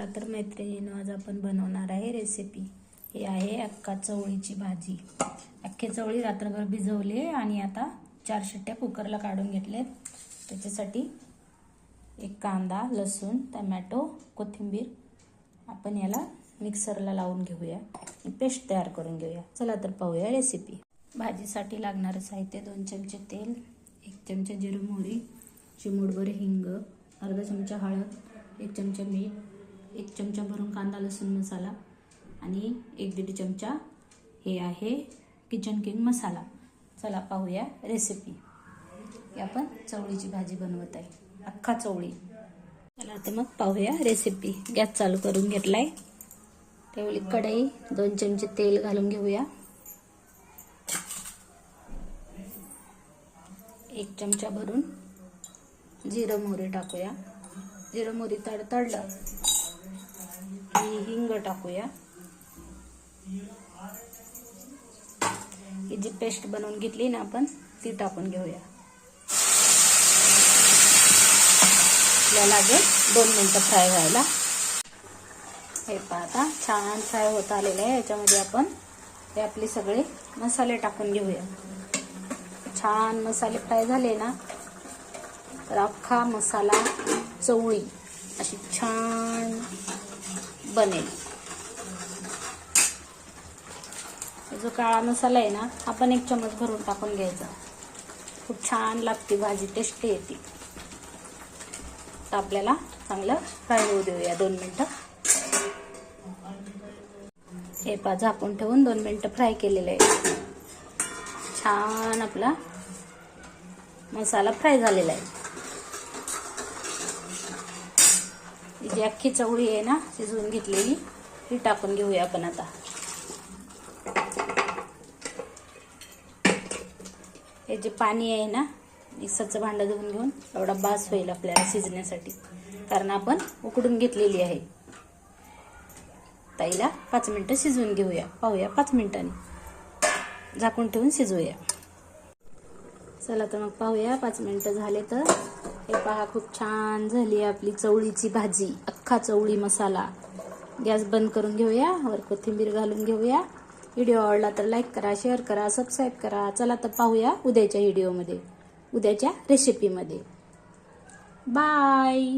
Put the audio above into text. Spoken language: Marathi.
चला तर मैत्रिणींनो, आज आपण बनवणार आहे रेसिपी। ही आहे अख्खा चवळीची भाजी। अख्खे चवळी रात्रभर भिजवले आणि आता 4 शिट्ट्या कुकरला काढून घेतलेत। त्याच्यासाठी एक कांदा, लसूण, टोमॅटो, कोथिंबीर आपण याला मिक्सरला लावून घेऊया, पेस्ट तयार करून घेऊया। चला तर पाहूया रेसिपी। भाजीसाठी लागणारे साहित्य: 2 चमचे तेल, 1 चमचा जिरे मोहरी, चिमूटभर हिंग, अर्धा चमचा हळद, 1 चमचा मीठ, 1 चमचा भरून कांदा लसूण मसाला आणि 1-1.5 चमचा हे आहे किचन किंग मसाला। चला पाहूया रेसिपी। आपण चवळीची भाजी बनवत आहे, अख्खा चवळी। चला तर मग पाहूया रेसिपी। गॅस चालू करून घेतलाय, ठेवली कढई, 2 चमचे तेल घालून घेऊया, 1 चमचा भरून जिरे मोहरी टाकूया। जिरे मोहरी तडतडलं की हिंग टाकूया। ही जी पेस्ट बनवून घेतली ना आपण, ती टाकून घेऊया। लागेल 2 मिनिटं फ्राय व्हायला। हे पाहता छान फ्राय होत आलेलं आहे। याच्यामध्ये आपण हे आपले सगळे मसाले टाकून घेऊया। छान मसाले फ्राय झाले ना, तर अख्खा मसाला चवळी अशी छान बनेल। जो काळा मसाला आहे ना, आपण 1 चमच भरून टाकून घ्यायचा। खूप छान लागते भाजी, टेस्टी येते। तर आपल्याला चांगलं फ्राय होऊ देऊया 2 मिनिटं। हे पा झाकून ठेवून 2 मिनिटं फ्राय केलेलं आहे। छान आपला मसाला फ्राय झालेला आहे। जी अख्खी चवळी आहे ना, शिजवून घेतलेली, ती टाकून घेऊया आपण आता। हे जे पाणी आहे ना, मिक्सरचं भांडं धुवून घेऊन एवढा बास होईल आपल्याला शिजण्यासाठी, कारण आपण उकडून घेतलेली आहे। ताईला 5 मिनिटं शिजवून घेऊया। पाहूया 5 मिनिटांनी झाकून ठेवून शिजवूया। चला तर मग पाहूया 5 मिनिटं झाले तर हे पहा, खूप छान झाली आपली चवळीची भाजी, अख्खा चवळी मसाला। गॅस बंद करून घेऊया, वर कोथिंबीर घालून घेऊया। व्हिडिओ आवडला तर लाईक करा, शेअर करा, सबस्क्राईब करा। चला तर पाहूया उद्याच्या व्हिडिओमध्ये, उद्याच्या रेसिपीमध्ये। बाय।